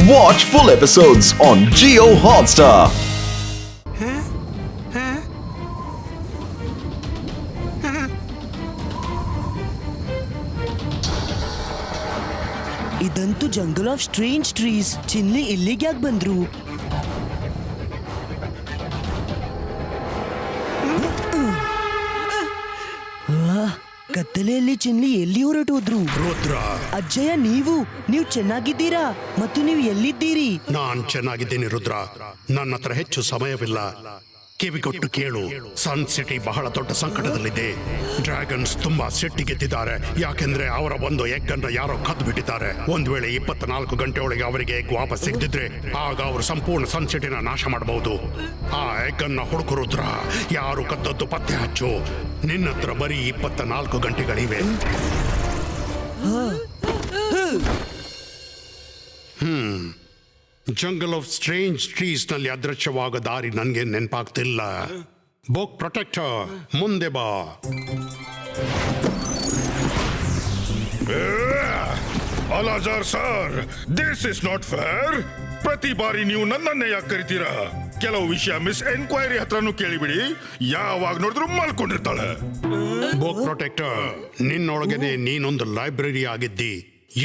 Watch full episodes on Jio Hotstar. ಇದಂತೂ jungle of strange trees. ಚಿನ್ಲಿ ಇಲ್ಲಿಗೆ ಯಾಕೆ ಬಂದ್ರು? ಕತ್ತಲೆಯಲ್ಲಿ ಚಿನ್ಲಿ ಎಲ್ಲಿ ಹೊರಟೋದ್ರು? ರುದ್ರ, ಅಜ್ಜಯ್ಯ, ನೀವು ಚೆನ್ನಾಗಿದ್ದೀರಾ? ಮತ್ತು ನೀವು ಎಲ್ಲಿದ್ದೀರಿ? ನಾನ್ ಚೆನ್ನಾಗಿದ್ದೀನಿ ರುದ್ರ. ನನ್ನ ಹತ್ರ ಹೆಚ್ಚು ಸಮಯವಿಲ್ಲ. ಕಿವಿಗೊಟ್ಟು ಕೇಳು. ಸನ್ ಸಿಟಿ ಬಹಳ ದೊಡ್ಡ ಸಂಕಟದಲ್ಲಿದೆ. ಡ್ರ್ಯಾಗನ್ಸ್ ತುಂಬಾ ಸಿಟ್ಟಿಗೆದ್ದಿದ್ದಾರೆ. ಯಾಕೆಂದ್ರೆ ಅವರ ಒಂದು ಎಗ್ ಅನ್ನ ಯಾರೋ ಕದ್ದು ಬಿಟ್ಟಿದ್ದಾರೆ. ಒಂದ್ ವೇಳೆ 24 ಗಂಟೆ ಒಳಗೆ ಅವರಿಗೆ ಎಗ್ ವಾಪಸ್ ಸಿಗದಿದ್ರೆ ಆಗ ಅವರು ಸಂಪೂರ್ಣ ಸನ್ ಸಿಟಿನ ನಾಶ ಮಾಡಬಹುದು. ಆ ಎಗ್ ಅನ್ನ ಹುಡುಕು ರುದ್ರ. ಯಾರು ಕದ್ದದ್ದು ಪತ್ತೆ ಹಚ್ಚು. ನಿನ್ನ ಹತ್ರ ಬರೀ 24 ಗಂಟೆಗಳಿವೆ. ಜಂಗಲ್ ಆಫ್ ಸ್ಟ್ರೇಂಜ್ ಟ್ರೀಸ್ ನಲ್ಲಿ ಅದೃಶ್ಯವಾದ ದಾರಿ ನನಗೆ ನೆನಪಾಗ್ತಿಲ್ಲ. ಬುಕ್ ಪ್ರೊಟೆಕ್ಟರ್, ಮುಂದೆ ಬಾ. Alazar sir, this is not fair. ಪ್ರತಿ ಬಾರಿ ನೀವು ನನ್ನನ್ನೇ ಯಾಕೆ ಕರಿತೀರಾ? ಕೆಲವು ವಿಷಯ ಮಿಸ್ ಎನ್ಕ್ವೈರಿ ಹತ್ರನೂ ಕೇಳಿಬಿಡಿ. ಯಾವಾಗ ನೋಡಿದ್ರು ಮಲ್ಕೊಂಡಿರ್ತಾಳೆ. ಬುಕ್ ಪ್ರೊಟೆಕ್ಟರ್, ನಿನ್ನೊಳಗನೆ ನೀನೊಂದು ಲೈಬ್ರರಿ ಆಗಿದ್ದಿ.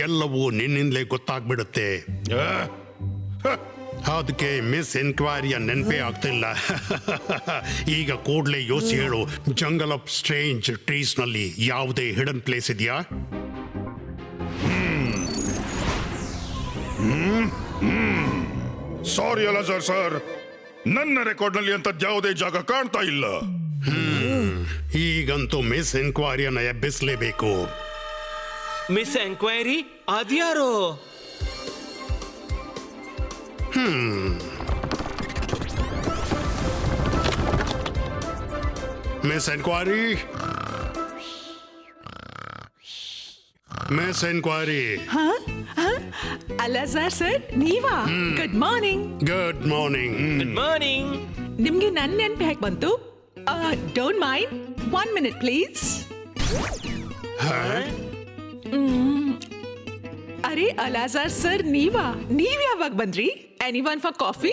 ಎಲ್ಲವೂ ನಿನ್ನಿಂದಲೇ ಗೊತ್ತಾಗ್ಬಿಡುತ್ತೆ. ಅದಕ್ಕೆ ಮಿಸ್ ಎನ್ಕ್ವೈರಿಯ ನೆನಪೇ ಆಗ್ತಿಲ್ಲ. ಈಗ ಕೂಡಲೇ ಯೋಚಿಸಿ ಹೇಳು, ಜಂಗಲ್ ಆಫ್ ಸ್ಟ್ರೇಂಜ್ ಟ್ರೀಸ್ ನಲ್ಲಿ ಯಾವುದೇ ಹಿಡನ್ ಪ್ಲೇಸ್ ಇದೆಯಾ? ಸಾರಿ ಅಲಾಜಾರ್ ಸರ್, ನನ್ನ ರೆಕಾರ್ಡ್ ನಲ್ಲಿ ಅಂತದ್ ಯಾವುದೇ ಜಾಗ ಕಾಣ್ತಾ ಇಲ್ಲ. ಈಗಂತೂ ಮಿಸ್ ಎನ್ಕ್ವೈರಿಯನ್ನ ಎಬ್ಬಿಸಲೇಬೇಕು. ಮಿಸ್ ಎಂಕ್ವೈರಿ ಅದ್ಯಾರೋ? Miss Enquiry, Miss Enquiry. Alazar sir, ನೀವಾ? Good morning. Good morning. Good morning. ನಿಮ್ಗೆ ನನ್ನ ನೆನಪು ಹೇಗೆ ಬಂತು? Don't mind, 1 minute please. ಅರೆ ಅಲಾಜಾರ್ ಸರ್, ನೀವ್ ಯಾವಾಗ ಬಂದ್ರಿ? Anyone for coffee?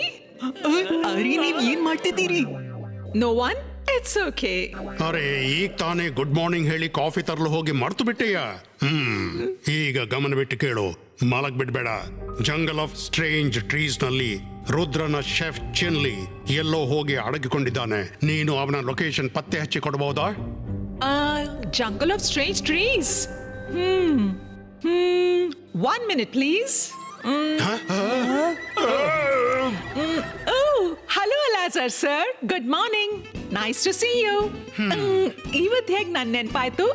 ಅರೆ, ನೀವ್ ಏನ್ ಮಾಡ್ತಿದ್ದೀರಿ? No one? It's okay. ಅರೆ, ಈಗ ತಾನೇ ಗುಡ್ ಮಾರ್ನಿಂಗ್ ಹೇಳಿ ಕಾಫಿ ತರಲು ಹೋಗಿ ಮರ್ತು ಬಿಟ್ಟೆಯಾ? ಈಗ ಗಮನ ಬಿಟ್ಟು ಕೇಳು, ಮಲಗ್ ಬಿಡ್ಬೇಡ. ಜಂಗಲ್ ಆಫ್ ಸ್ಟ್ರೇಂಜ್ ಟ್ರೀಸ್ ನಲ್ಲಿ ರುದ್ರನ ಶೆಫ್ ಚಿನ್ಲಿ ಎಲ್ಲೋ ಹೋಗಿ ಅಡಗಿಕೊಂಡಿದ್ದಾನೆ. ನೀನು ಅವನ ಲೊಕೇಶನ್ ಪತ್ತೆ ಹಚ್ಚಿ ಕೊಡಬಹುದಾ? Jungle of strange trees. 1 minute please. Hello Alazar sir, good morning. Nice to see you. ಇವತ್ತು ಹೇಗೆ ನನ್ನ ನೆನಪಾಯ್ತು?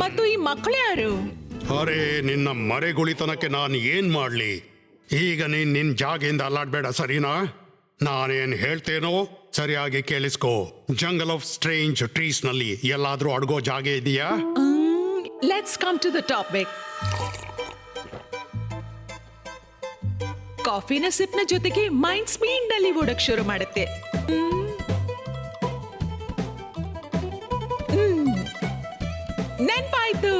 ಮತ್ತು ಈ ಮಕ್ಕಳು ಯಾರು? ಅರೆ, ನಿನ್ನ ಮರೆಗುಳಿತನಕ್ಕೆ ನಾನು ಏನ್ ಮಾಡ್ಲಿ? ಈಗ ನೀನ್ ನಿನ್ ಜಾಗದಿಂದ ಅಲ್ಲಾಡ್ಬೇಡ, ಸರಿನಾ? ನಾನೇನ್ ಹೇಳ್ತೇನೋ ಸರಿಯಾಗಿ ಕೇಳಿಸ್ಕೋ. ಜಂಗಲ್ ಆಫ್ ಸ್ಟ್ರೇಂಜ್ ಟ್ರೀಸ್ ನಲ್ಲಿ ಎಲ್ಲಾದ್ರೂ ಅಡ್ಗೋ ಜಾಗ ಇದೆಯಾ? Let's come to the topic. ಕಾಫಿನ ಸಿಪ್ನ ಜೊತೆಗೆ ಮೈಂಡ್ ಸ್ಪೀಡ್ ನಲ್ಲಿ ಓಡಕ್ ಶುರು ಮಾಡುತ್ತೆ. ನೆನ್ಪಾಯ್ತು.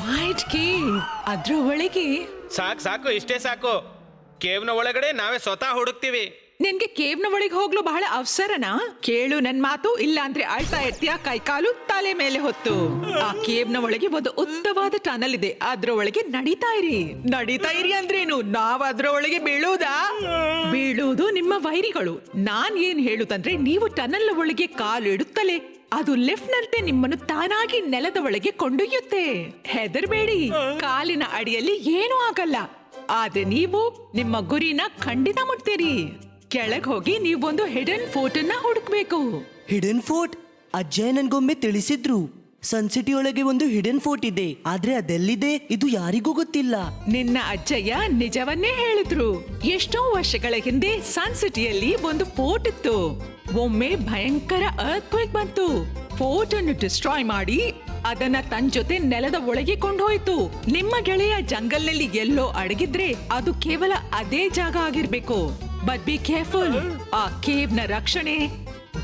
ವೈಟ್ ಕೇವ್, ಅದ್ರ ಒಳಗೆ. ಸಾಕು, ಇಷ್ಟೇ ಸಾಕು. ಕೇವ್ನ ಒಳಗಡೆ ನಾವೇ ಸ್ವತಃ ಹುಡುಕ್ತಿವಿ. ನಿನ್ಗೆ ಕೇವ್ನ ಒಳಗೆ ಹೋಗ್ಲು ಬಹಳ ಅವಸರನಾ? ಕೇಳು ನನ್ ಮಾತು, ಇಲ್ಲ ಅಂದ್ರೆ ಅಳ್ತಾ ಇರ್ತೀಯ, ಕೈ ಕಾಲು ತಲೆ ಮೇಲೆ ಹೊತ್ತು. ಆ ಕೇವ್ನ ಒಳಗೆ ಒಂದು ಉದ್ದವಾದ ಟನಲ್ ಇದೆ. ಅದ್ರ ಒಳಗೆ ನಡೀತಾ ಇರಿ ಅಂದ್ರೇನು? ನಾವ್ ಅದ್ರ ಒಳಗೆ ಬೀಳೋದು ನಿಮ್ಮ ವೈರಿಗಳು. ನಾನ್ ಏನ್ ಹೇಳುದಂದ್ರೆ, ನೀವು ಟನಲ್ ಒಳಗೆ ಕಾಲು ಇಡುತ್ತಲೇ ಅದು ಲೆಫ್ಟ್ ನಂತೆ ನಿಮ್ಮನ್ನು ತಾನಾಗಿ ನೆಲದ ಒಳಗೆ ಕೊಂಡೊಯ್ಯುತ್ತೆ. ಹೆದರ್ಬೇಡಿ, ಕಾಲಿನ ಅಡಿಯಲ್ಲಿ ಏನೂ ಆಗಲ್ಲ. ಆದ್ರೆ ನೀವು ನಿಮ್ಮ ಗುರಿನ ಖಂಡಿತ ಮುಟ್ತೀರಿ. ಕೆಳಗ್ ಹೋಗಿ ನೀವೊಂದು ಹಿಡನ್ ಫೋರ್ಟ್ ಅನ್ನ ಹುಡುಕ್ಬೇಕು. Hidden fort? ಅಜ್ಜಯ್ಯ ನನ್ಗೊಮ್ಮೆ ತಿಳಿಸಿದ್ರು. ಸನ್ ಸಿಟಿ ಒಳಗೆ ಒಂದು ಹಿಡನ್ ಫೋರ್ಟ್ ಇದೆ, ಆದ್ರೆ ಅದೆಲ್ಲಿದೆ ಇದು ಯಾರಿಗೂ ಗೊತ್ತಿಲ್ಲ. ನಿನ್ನ ಅಜ್ಜಯ್ಯ ನಿಜವನ್ನೇ ಹೇಳಿದ್ರು. ಎಷ್ಟೋ ವರ್ಷಗಳ ಹಿಂದೆ ಸನ್ ಸಿಟಿಯಲ್ಲಿ ಒಂದು ಫೋರ್ಟ್ ಇತ್ತು. ಒಮ್ಮೆ ಭಯಂಕರ ಅರ್ಥಕ್ವೇಕ್ ಬಂತು. ಫೋರ್ಟ್ ಅನ್ನು ಡಿಸ್ಟ್ರಾಯ್ ಮಾಡಿ ಅದನ್ನ ತನ್ನ ಜೊತೆ ನೆಲದ ಒಳಗೆ ಕೊಂಡೋಯ್ತು. ನಿಮ್ಮ ಗೆಳೆಯ ಜಂಗಲ್ನಲ್ಲಿ ಎಲ್ಲೋ ಅಡಗಿದ್ರೆ ಅದು ಕೇವಲ ಅದೇ ಜಾಗ ಆಗಿರ್ಬೇಕು. ಬಟ್ ಬಿ ಕೇರ್ಫುಲ್, ಆ ಕೇವ್ ನ ರಕ್ಷಣೆ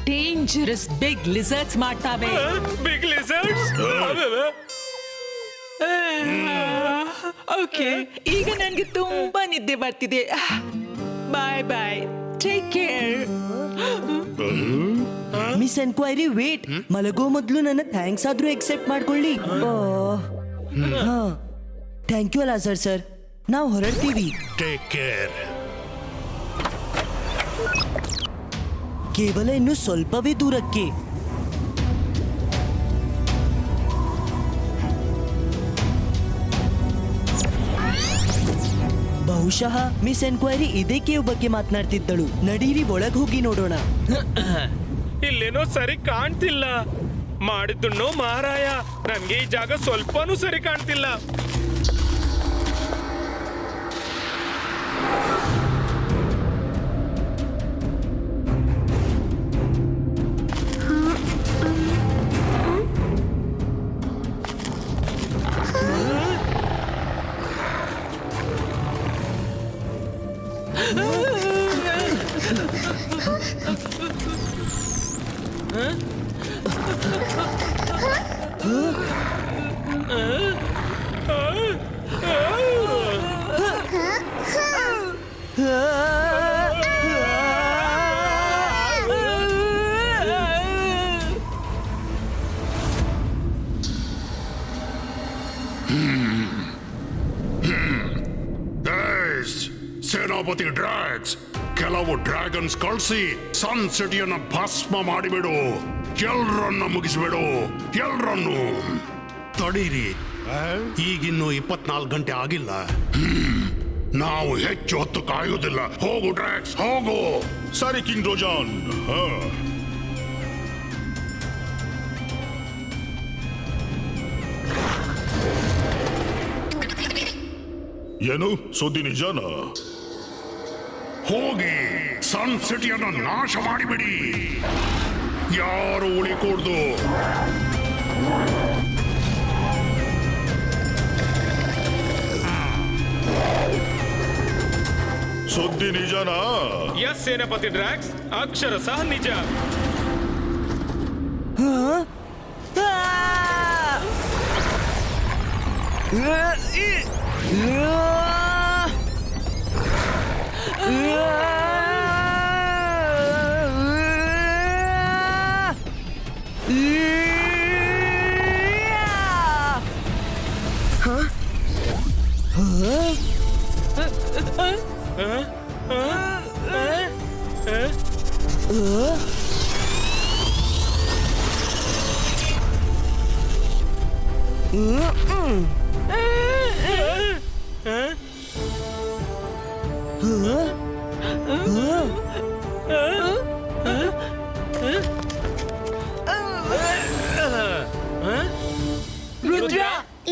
ಡೇಂಜರಸ್ ಬಿಗ್ ಲಿಸರ್ಡ್ಸ್ ಮಾಡ್ತಾವೆ. Big lizards? ಓಕೆ ಈಗ ನನಗೆ ತುಂಬಾ ನಿದ್ದೆ ಬರ್ತಿದೆ. Bye bye, take care. Miss Enquiry wait, ಮಲಗೋ ಮೊದಲು ನನ್ನ ಥ್ಯಾಂಕ್ಸ್ ಆದ್ರೂ ಎಕ್ಸೆಪ್ಟ್ ಮಾಡ್ಕೊಳ್ಳಿ. ಥ್ಯಾಂಕ್ ಯು ಅಲಾಜರ್ ಸರ್, ನಾವು ಹೊರಡ್ತೀವಿ. Take care. ಕೇವಲ ಇನ್ನು ಸ್ವಲ್ಪವೇ ದೂರಕ್ಕೆ. ಬಹುಶಃ ಮಿಸ್ ಎನ್ಕ್ವೈರಿ ಇದೇ ಕೇವ್ ಬಗ್ಗೆ ಮಾತನಾಡ್ತಿದ್ದಳು. ನಡೀರಿ ಒಳಗ್ ಹೋಗಿ ನೋಡೋಣ. ಇಲ್ಲೇನೋ ಸರಿ ಕಾಣ್ತಿಲ್ಲ. ಮಾಡಿದ್ದುಣ್ಣೋ ಮಾರಾಯ, ನನ್ಗೆ ಈ ಜಾಗ ಸ್ವಲ್ಪನೂ ಸರಿ ಕಾಣ್ತಿಲ್ಲ. ಸೇನಾಪತಿ ಡ್ರ್ಯಾಗ್ಸ್, ಕೆಲವು ಡ್ರ್ಯಾಗನ್ಸ್ ಕಳಿಸಿ ಸನ್ ಸಿಟಿಯನ್ನ ಭಸ್ಮ ಮಾಡಿಬಿಡು. ಎಲ್ರನ್ನ ಮುಗಿಸ್ಬಿಡು, ಎಲ್ರನ್ನು. ತಡೀರಿ, ಈಗಿನ್ನು 24 ಗಂಟೆ ಆಗಿಲ್ಲ. ನಾವು ಹೆಚ್ಚು ಹೊತ್ತು ಕಾಯುವುದಿಲ್ಲ. ಹೋಗು ಡ್ರ್ಯಾಗ್ಸ್, ಹೋಗು. ಸರಿ ಕಿಂಗ್ ರೋಜಾನ್. ಏನು ಸುದ್ದಿ ನಿಜಾನ? ಹೋಗಿ ಸನ್ ಸಿಟಿಯನ್ನು ನಾಶ ಮಾಡಿಬಿಡಿ. ಯಾರು ಉಳಿಕೂಡ್ದು. ಸುದ್ದಿ ನಿಜಾನಾ? ಎಸ್ ಸೇನಾಪತಿ ಡ್ರ್ಯಾಕ್ಸ್, ಅಕ್ಷರ ಸಹ ನಿಜ.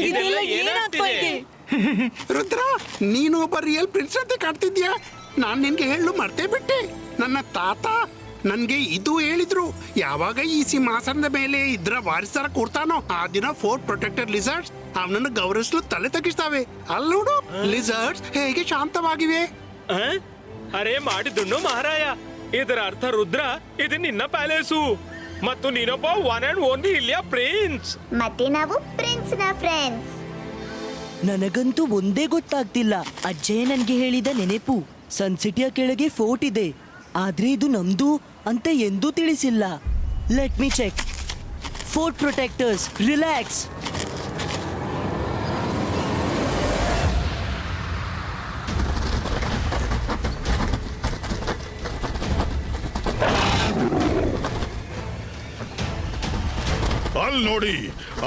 ಇದೆಲ್ಲ ಏನಾಗ್ತಿದೆ? ರುದ್ರ, ನೀನು ಒಬ್ಬ ರಿಯಲ್ ಪ್ರಿನ್ಸ್ ಅಂತ ಕಾಡ್ತಿದ್ಯಾ? ನಾನ್ ನಿನ್ಗೆ ಹೇಳಲು ಮರ್ತೇ ಬಿಟ್ಟೆ. ನನ್ನ ತಾತ ನನ್ಗೆ ಇದು ಹೇಳಿದ್ರು. ಯಾವಾಗ ಈ ಸಿಂಹಾಸನದ ಮೇಲೆ ಇದ್ರ ವಾರಿಸರ ಕೂರ್ತಾನೋ ಆ ದಿನ 4 ಪ್ರೊಟೆಕ್ಟೆಡ್ ಲಿಸರ್ಡ್ಸ್ ಅವನನ್ನು ಗೌರವಿಸಲು ತಲೆ ತಗ್ಗಿಸ್ತಾವೆ. ಅಲ್ಲೋಡು, ಲಿಸರ್ಡ್ಸ್ ಹೇಗೆ ಶಾಂತವಾಗಿವೆ. ಅರೆ ಮಾಡಿದ್ದುಣ್ಣು ಮಹಾರಾಯ, ಇದರ ಅರ್ಥ ರುದ್ರ, ಇದು ನಿನ್ನ ಪ್ಯಾಲೇಸು ಮತ್ತು ನೀನೊಬ್ಬ ಒನ್ ಅಂಡ್ ಓನ್ಲಿ ಇಲ್ಲಿಯ ಪ್ರಿನ್ಸ್. ಮತ್ತೆ ನಾವು ಪ್ರಿನ್ಸ್ನ ಫ್ರೆಂಡ್ಸ್. ನನಗಂತೂ ಒಂದೇ ಗೊತ್ತಾಗ್ತಿಲ್ಲ. ಅಜ್ಜಯ್ಯ ನನ್ಗೆ ಹೇಳಿದ ನೆನೆಪು, ಸನ್ ಸಿಟಿಯ ಕೆಳಗೆ ಫೋರ್ಟ್ ಇದೆ, ಆದ್ರೆ ಇದು ನಮ್ದು ಅಂತ ಎಂದೂ ತಿಳಿಸಿಲ್ಲ. Let me check. Fort protectors, relax. ಅಲ್ಲಿ ನೋಡಿ,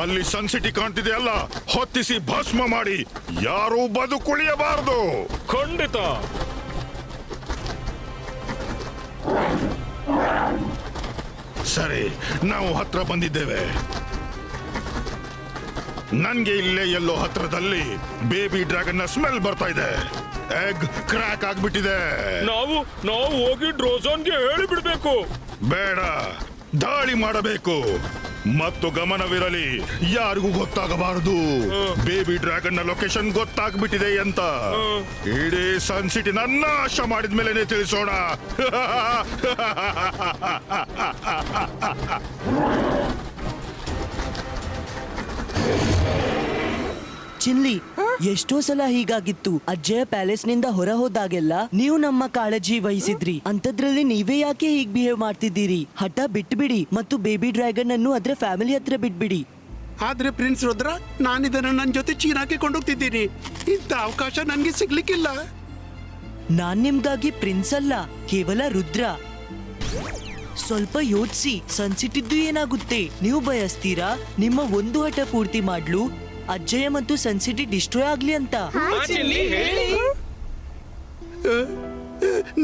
ಅಲ್ಲಿ ಸನ್ ಸಿಟಿ ಕಾಣ್ತಿದೆ ಅಲ್ಲ, ಹೊತ್ತಿಸಿ ಭಸ್ಮ ಮಾಡಿ. ಯಾರೂ ಬದುಕುಳಿಯಬಾರದು. ಖಂಡಿತ. ಸರಿ, ನಾವು ಹತ್ರ ಬಂದಿದ್ದೇವೆ. ನನ್ಗೆ ಇಲ್ಲೇ ಎಲ್ಲೋ ಹತ್ರದಲ್ಲಿ ಬೇಬಿ ಡ್ರ್ಯಾಗನ್ ನ ಸ್ಮೆಲ್ ಬರ್ತಾ ಇದೆ. ಎಗ್ ಕ್ರ್ಯಾಕ್ ಆಗ್ಬಿಟ್ಟಿದೆ. ನಾವು ಹೋಗಿ ಡ್ರೋಜಾನ್ಗೆ ಹೇಳಿ ಬಿಡ್ಬೇಕು. ಬೇಡ, ದಾಳಿ ಮಾಡಬೇಕು. ಮತ್ತು ಗಮನವಿರಲಿ, ಯಾರಿಗೂ ಗೊತ್ತಾಗಬಾರದು ಬೇಬಿ ಡ್ರ್ಯಾಗನ್ ನ ಲೊಕೇಶನ್ ಗೊತ್ತಾಗ್ಬಿಟ್ಟಿದೆ ಅಂತ. ಇಡೀ ಸನ್ ಸಿಟಿ ನನ್ನ ನಾಶ ಮಾಡಿದ ಮೇಲೆ ತಿಳಿಸೋಣ. ಚಿನ್ಲಿ, ಎಷ್ಟೋ ಸಲ ಹೀಗಾಗಿತ್ತು. ಅಜ್ಜಯ ಪ್ಯಾಲೇಸ್ ನಿಂದ ಹೊರ ಹೋದಾಗೆಲ್ಲ ನೀವು ನಮ್ಮ ಕಾಳಜಿ ವಹಿಸಿದ್ರಿ. ಅಂತದ್ರಲ್ಲಿ ನೀವೇ ಯಾಕೆ ಹೀಗ್ ಬಿಹೇವ್ ಮಾಡ್ತಿದ್ದೀರಿ? ಹಠ ಬಿಟ್ಬಿಡಿ ಮತ್ತು ಬೇಬಿ ಡ್ರ್ಯಾಗನ್ ಅನ್ನು ಅದ್ರ ಫ್ಯಾಮಿಲಿ ಹತ್ರ ಬಿಟ್ಬಿಡಿ. ಆದ್ರೆ ಪ್ರಿನ್ಸ್ ರುದ್ರ, ನಾನಿದನ್ನ ನನ್ನ ಜೊತೆ ಚೀನಾಕ್ಕೆ ಕೊಂಡೋಗ್ತಿದ್ದೀನಿ. ಇಂಥ ಅವಕಾಶ ನನ್ಗೆ ಸಿಗ್ಲಿಕ್ಕಿಲ್ಲ. ನಾನ್ ನಿಮ್ಗಾಗಿ ಪ್ರಿನ್ಸ್ ಅಲ್ಲ, ಕೇವಲ ರುದ್ರ. ಸ್ವಲ್ಪ ಯೋಚಿಸಿ, ಸನ್ಸಿಟಿದ್ದು ಏನಾಗುತ್ತೆ? ನೀವು ಬಯಸ್ತೀರಾ ನಿಮ್ಮ ಒಂದು ಹಠ ಪೂರ್ತಿ ಮಾಡ್ಲು ಅಜ್ಜಯ್ಯ ಮತ್ತು ಸನ್ಸಿಟಿ ಡಿಸ್ಟ್ರಾಯ್ ಆಗ್ಲಿ ಅಂತ?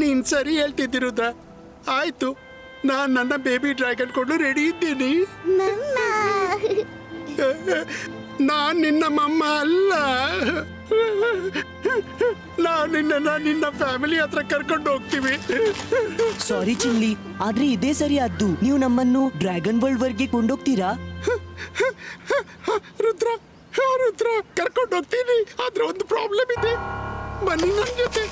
ನೀನ್ ಸರಿ ಹೇಳ್ತಿದ್ದಿ ರುದ್ರ. ಆಯ್ತು, ನಾನ್ ನನ್ನ ಬೇಬಿ ಡ್ರ್ಯಾಗನ್ ಕೊಂಡು ರೆಡಿ ಇದ್ದೀನಿ. ನಾನ್ ನಿನ್ನ ಮಮ್ಮ ಅಲ್ಲ. ನಾನ್ ನಿನ್ನ ಫ್ಯಾಮಿಲಿ ಹತ್ರ ಕರ್ಕೊಂಡು ಹೋಗ್ತೀವಿ. ಸಾರಿ ಚಿನ್ಲಿ, ಆದ್ರೆ ಇದೇ ಸರಿಯಾದ್ದು. ನೀವು ನಮ್ಮನ್ನು ಡ್ರ್ಯಾಗನ್ ವರ್ಲ್ಡ್ ವರ್ಗೆ ಕೊಂಡೋಗ್ತೀರಾ? ರುದ್ರ ರುದ್ರ ಕರ್ಕೊಂಡು ಹೋಗ್ತೀನಿ. ಆದ್ರೆ ಒಂದು ಪ್ರಾಬ್ಲಮ್ ಇದೆ. ಬನ್ನಿ ನನ್ನ ಜೊತೆ.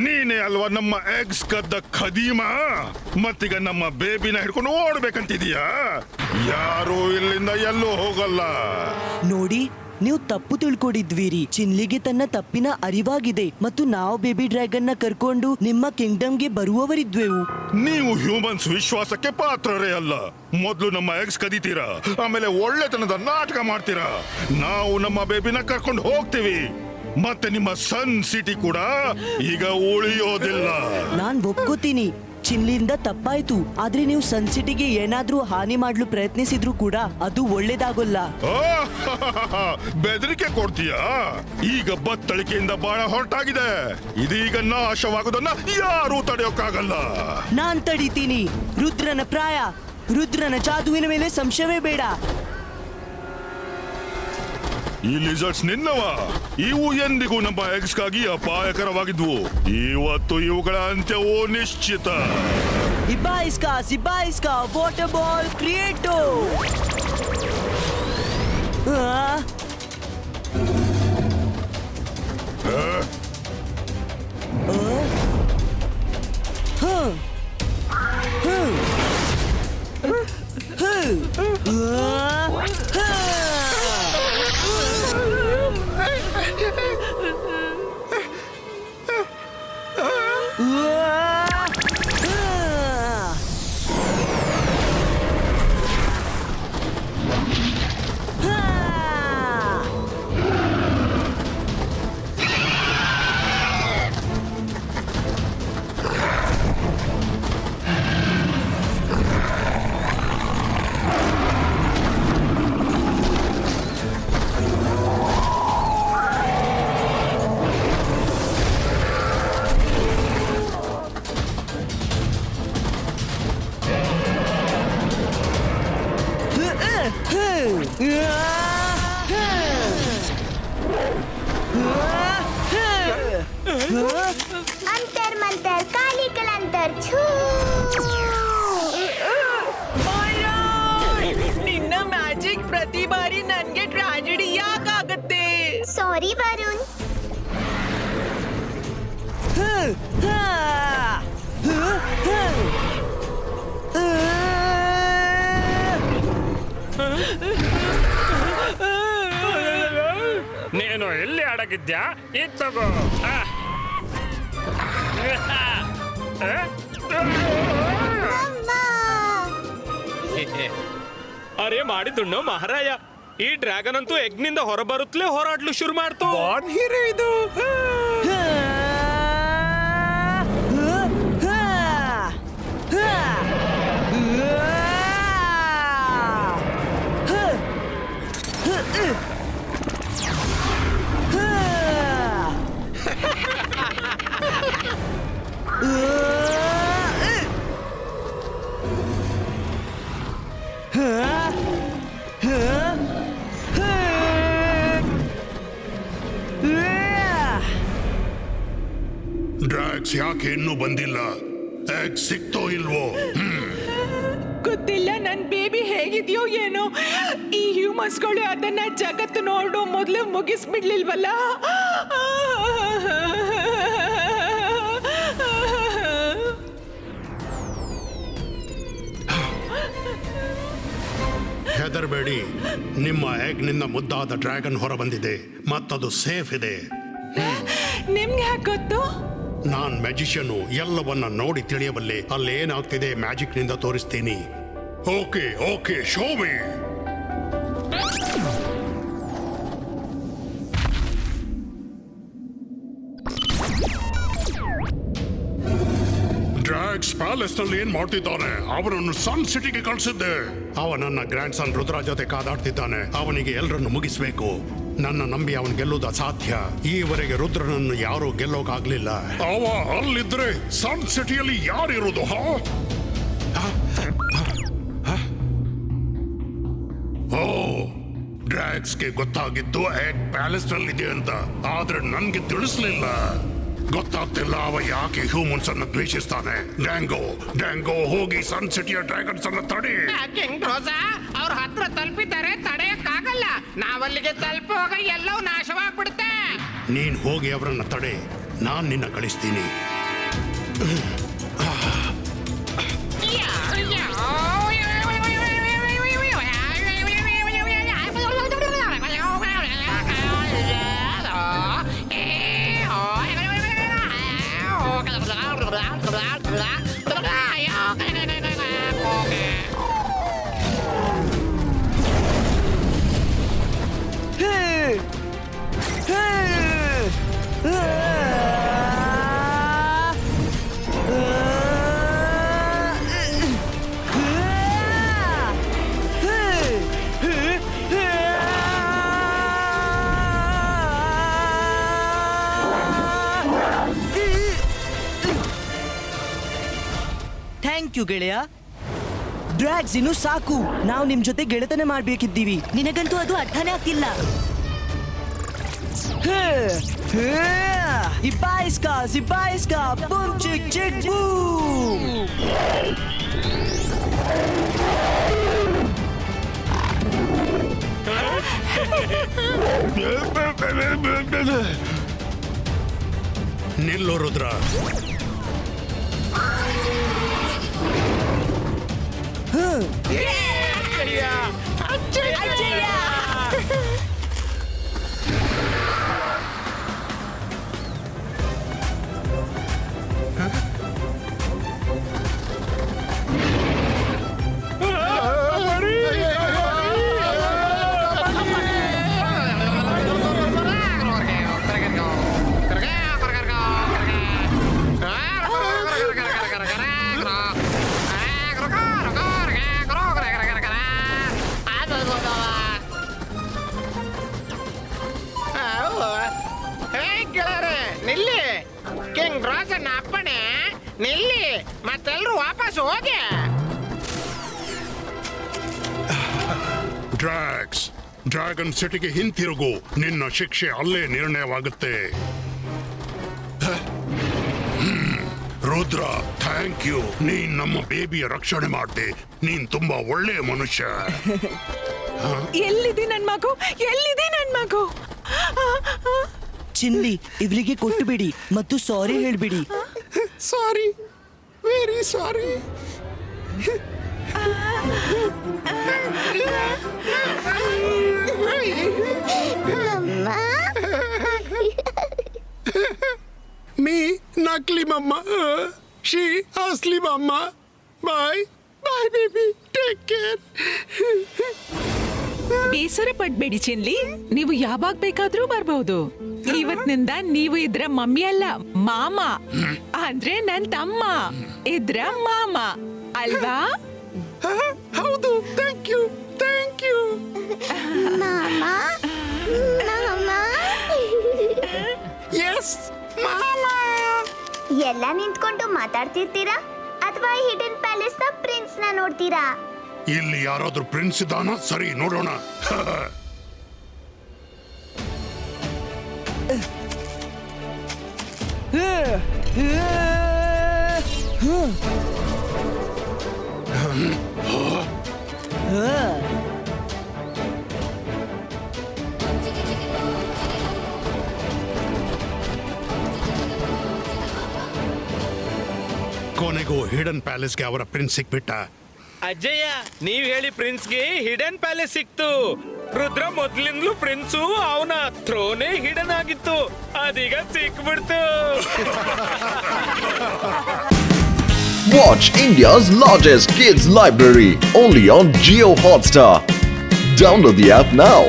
ನೀನೇ ಅಲ್ವಾ ನಮ್ಮ ಎಗ್ಸ್ ಕದ್ದ ಖದೀಮ? ಮತ್ತೀಗ ನಮ್ಮ ಬೇಬಿನ ಹಿಡ್ಕೊಂಡು ಓಡ್ಬೇಕಂತಿದೀಯಾ? ಯಾರು ಇಲ್ಲಿಂದ ಎಲ್ಲೂ ಹೋಗಲ್ಲ. ನೋಡಿ, ನೀವು ತಪ್ಪು ತಿಳ್ಕೊಂಡಿದ್ವಿರಿ. ಚಿನ್ಲಿಗೆ ತನ್ನ ತಪ್ಪಿನ ಅರಿವಾಗಿದೆ ಮತ್ತು ನಾವು ಬೇಬಿ ಡ್ರ್ಯಾಗನ್ ನ ಕರ್ಕೊಂಡು ನಿಮ್ಮ ಕಿಂಗ್ಡಮ್ಗೆ ಬರುವವರಿದ್ವೆವು. ನೀವು ಹ್ಯೂಮನ್ಸ್ ವಿಶ್ವಾಸಕ್ಕೆ ಪಾತ್ರರೇ ಅಲ್ಲ. ಮೊದಲು ನಮ್ಮ ಎಗ್ಸ್ ಕದೀತೀರಾ, ಆಮೇಲೆ ಒಳ್ಳೆತನದ ನಾಟಕ ಮಾಡ್ತೀರಾ. ನಾವು ನಮ್ಮ ಬೇಬಿನ ಕರ್ಕೊಂಡು ಹೋಗ್ತೀವಿ. ಮತ್ತೆ ನಿಮ್ಮ ಸನ್ ಸಿಟಿ ಕೂಡ ಈಗ ಉಳಿಯೋದಿಲ್ಲ. ನಾನ್ ಒಪ್ಕೋತೀನಿ, ಚಿನ್ಲಿಂದ ತಪ್ಪಾಯ್ತು. ಆದ್ರೆ ನೀವು ಸನ್ ಸಿಟಿಗೆ ಏನಾದ್ರೂ ಹಾನಿ ಮಾಡ್ಲು ಪ್ರಯತ್ನಿಸಿದ್ರು ಕೂಡ ಅದು ಒಳ್ಳೇದಾಗೋಲ್ಲ. ಬೆದರಿಕೆ ಕೊಡ್ತೀಯಾ? ಈಗ ಬತ್ತಳಿಕೆಯಿಂದ ಬಹಳ ಹೊರಟಾಗಿದೆ. ಇದೀಗ ನಾಶವಾಗೋದನ್ನ ಯಾರೂ ತಡೆಯೋಕ್ಕಾಗಲ್ಲ. ನಾನ್ ತಡಿತೀನಿ. ರುದ್ರನ ಪ್ರಾಯ, ರುದ್ರನ ಜಾದುವಿನ ಮೇಲೆ ಸಂಶಯವೇ ಬೇಡ. ಈ ಲಿಸರ್ಟ್ಸ್ ನಿನ್ನವ. ಇವು ಎಂದಿಗೂ ನಮ್ಮ ಎಗ್ಸ್ಗಾಗಿ ಅಪಾಯಕರವಾಗಿದ್ವು. ಇವತ್ತು ಇವುಗಳ ಅಂತ್ಯವೂ ನಿಶ್ಚಿತ. ಇಬ್ಬಾಯಿಸ್ಕಾ ವಾಟರ್ ಬಾಲ್ ಕ್ರಿಯೇಟೋ. अंतर मंतर काली कलंतर छू. ನಿನ್ನ ಮ್ಯಾಜಿಕ್ ಪ್ರತಿ ಬಾರಿ ನನ್ಗೆ ಟ್ರಾಜಿಡಿ ಯಾಕಾಗತ್ತೆ? ಸಾರಿ ವರುಣ್. ನೀನು ಎಲ್ಲಿ ಅಡಗಿದ್ಯಾ? ಇದು ತಗೋ. ಅಮ್ಮ ಅರೆ ಮಾಡಿದ್ದುಣ್ಣು ಮಹಾರಾಯ, ಈ ಡ್ರ್ಯಾಗನ್ ಅಂತೂ ಎಗ್ನಿಂದ ಹೊರಬರುತ್ತಲೇ ಹೋರಾಡ್ಲು ಶುರು ಮಾಡ್ತು. ಇದು ಡ್ರ್ಯಾಗ್ಸ್ ಯಾಕೆ ಇನ್ನೂ ಬಂದಿಲ್ಲ? ಎಗ್ ಸಿಕ್ತೋ ಇಲ್ವೋ? ಗೊತ್ತಿಲ್ಲ, ನನ್ ಬೇಬಿ ಹೇಗಿದ್ಯೋ ಏನೋ. ಈ ಹ್ಯೂಮನ್ಸ್ಗಳು ಅದನ್ನ ಜಗತ್ತು ನೋಡು ಮೊದಲು ಮುಗಿಸ್ಬಿಡ್ಲಿಲ್ವಲ್ಲ. ಹೆದರ್ಬೇಡಿ, ನಿಮ್ಮ ಎಗ್ನಿಂದ ಮುದ್ದಾದ ಡ್ರ್ಯಾಗನ್ ಹೊರ ಬಂದಿದೆ ಮತ್ತದು ಸೇಫ್ ಇದೆ. ನಿಮ್ಗೆ ಯಾಕೆ ಗೊತ್ತು? ನಾನ್ ಮ್ಯಾಜಿಷಿಯನ್, ಎಲ್ಲವನ್ನ ನೋಡಿ ತಿಳಿಯಬಲ್ಲೆ. ಅಲ್ಲೇನಾಗ್ತಿದೆ ಮ್ಯಾಜಿಕ್ ನಿಂದ ತೋರಿಸ್ತೀನಿ. Okay okay, show me. Drags palace ನಲ್ಲಿ ಏನ್ ಮಾಡ್ತಿದ್ದಾನೆ? ಅವನನ್ನು ಸನ್ ಸಿಟಿಗೆ ಕಳಿಸಿದ್ದೆ. ಅವ ನನ್ನ ಗ್ರ್ಯಾಂಡ್ ಸನ್ ರುದ್ರ ಜೊತೆ ಕಾದಾಡ್ತಿದ್ದಾನೆ. ಅವನಿಗೆ ಎಲ್ಲರನ್ನು ಮುಗಿಸ್ಬೇಕು. ನನ್ನ ನಂಬಿ ಅವನ್ ಗೆಲ್ಲೋದು ಅಸಾಧ್ಯ. ಈವರೆಗೆ ರುದ್ರನನ್ನು ಯಾರು ಗೆಲ್ಲೋಕಾಗ್ಲಿಲ್ಲ. ಅವ ಅಲ್ಲಿದ್ರೆ ಸನ್ ಸಿಟಿಯಲ್ಲಿ ಯಾರಿರೋದು? ಓ, ಡ್ರ್ಯಾಗ್ಸ್ಗೆ ಗೊತ್ತಾಗಿದ್ದು ಎಗ್ ಪ್ಯಾಲೇಸ್ ನಲ್ಲಿದೆ ಅಂತ, ಆದ್ರೆ ನನ್ಗೆ ತಿಳಿಸ್ಲಿಲ್ಲ. ಗೊತ್ತಾಗ್ತಿಲ್ಲ ಅವ ಯಾಕೆ ಹ್ಯೂಮನ್ಸ್ ಅನ್ನು ದ್ವೇಷಿಸ್ತಾನೆ. ಡ್ಯಾಂಗೋ ಹೋಗಿ ಸನ್ ಸಿಟಿಯ ಡ್ರ್ಯಾಗನ್ಸ್ ಅನ್ನು ತಡಿ. ಕಿಂಗ್ ರೋಸಾ ಅವ್ರ ಹತ್ರ ತಲುಪಿದ್ದಾರೆ, ತಡೆಯಕ್ಕಾಗಲ್ಲ. ನಾವಲ್ಲಿಗೆ ತಲುಪುವಾಗ ಎಲ್ಲವೂ ನಾಶವಾಗ್ಬಿಡುತ್ತೆ. ನೀನ್ ಹೋಗಿ ಅವರನ್ನ ತಡೆ, ನಾನ್ ನಿನ್ನ ಕಳಿಸ್ತೀನಿ. ಥ್ಯಾಂಕ್ ಯು ಗೆಳೆಯ. ಡ್ರ್ಯಾಗ್ಸ್ ಇನ್ನು ಸಾಕು, ನಾವು ನಿಮ್ ಜೊತೆ ಗೆಳೆತನ ಮಾಡ್ಬೇಕಿದ್ದೀವಿ. ನಿನಗಂತೂ ಅದು ಅರ್ಥನೇ ಆಗ್ತಿಲ್ಲ. ಇಬ್ಬಾಯಿಸ್ಕಾ ಬೂಮ್ ಚಿಕ್ ಚಿಕ್ ಬೂಮ್. ನಿಲ್ಲು ರುದ್ರ. ನಿಲ್ಲಿ, ಕಿಂಗ್ ರೋಸನ್ ಅಪ್ಪಣೆ ನಿಲ್ಲಿ, ಮತ್ತೆಲ್ರೂ ವಾಪಸ್ ಹೋಗಿ. ಡ್ರ್ಯಾಗನ್ ಸಿಟಿಗೆ ಹಿಂತಿರುಗು. ನಿನ್ನ ಶಿಕ್ಷೆ ಅಲ್ಲೇ ನಿರ್ಣಯವಾಗುತ್ತೆ. Rudra, thank you. ನೀನ್ ನಮ್ಮ ಬೇಬಿಯ ರಕ್ಷಣೆ ಮಾಡ್ದೆ. ನೀನ್ ತುಂಬಾ ಒಳ್ಳೆಯ ಮನುಷ್ಯ. ಎಲ್ಲಿದೆ ನನ್ ಮಗು? ಚಿನ್ಲಿ, ಇವರಿಗೆ ಕೊಟ್ಟು ಬಿಡಿ ಮತ್ತು ಸಾರಿ ಹೇಳ್ಬಿಡಿ. ಸಾರಿ, ವೆರಿ ಸಾರಿ. ಮೀ ನಕಲಿ ಮಮ್ಮ, ಶಿ ಅಸ್ಲಿ ಮಮ್ಮ. ಬಾಯ್ ಬಾಯ್ ಬೇಬಿ, ಟೇಕ್ ಕೇರ್. ಬೇಸರ ಪಡ್ಬೇಡಿ ಚಿನ್ಲಿ, ನೀವು ಯಾವಾಗ ಬೇಕಾದ್ರೂ ಬರ್ಬಹುದು. ಇವತ್ತಿನಿಂದ ನೀವು ಇದ್ರ ಮಮ್ಮಿ ಅಲ್ಲ, ಮಾಮ. ಅಂದ್ರೆ ನನ್ ತಮ್ಮ ಇದ್ರ ಮಾಮ ಅಲ್ವಾ? ಹೌದು. Thank you. ಮಾಮ ಮಾಮ ಎಸ್ ಮಾಮ. ಎಲ್ಲ ನಿಂತ್ಕೊಂಡು ಮಾತಾಡ್ತಿರ್ತೀರಾ ಅಥವಾ ಹಿಡನ್ ಪ್ಯಾಲೇಸ್ ನ ಪ್ರಿನ್ಸ್ ನ ನೋಡ್ತೀರಾ? ಇಲ್ಲಿ ಯಾರಾದ್ರೂ ಪ್ರಿನ್ಸ್ ಇದ್ದಾನ? ಸರಿ, ನೋಡೋಣ. ಕೊನೆಗೂ ಹಿಡನ್ ಪ್ಯಾಲೇಸ್ಗೆ ಅವರ ಪ್ರಿನ್ಸ್ ಸಿಕ್ಬಿಟ್ಟ. ಅಜ್ಜಯ್ಯ, ನೀವ್ ಹೇಳಿ ಪ್ರಿನ್ಸ್ಗೆ ಹಿಡನ್ ಪ್ಯಾಲೇಸ್ ಸಿಕ್ತು. ರುದ್ರ ಮೊದ್ಲಿಂದಲೂ ಪ್ರಿನ್ಸು, ಅವನ ಥ್ರೋನೇ ಹಿಡನ್ ಆಗಿತ್ತು, ಅದೀಗ ಸಿಕ್ಬಿಡ್ತು. Watch India's largest kids library only on Jio Hotstar. Download the app now.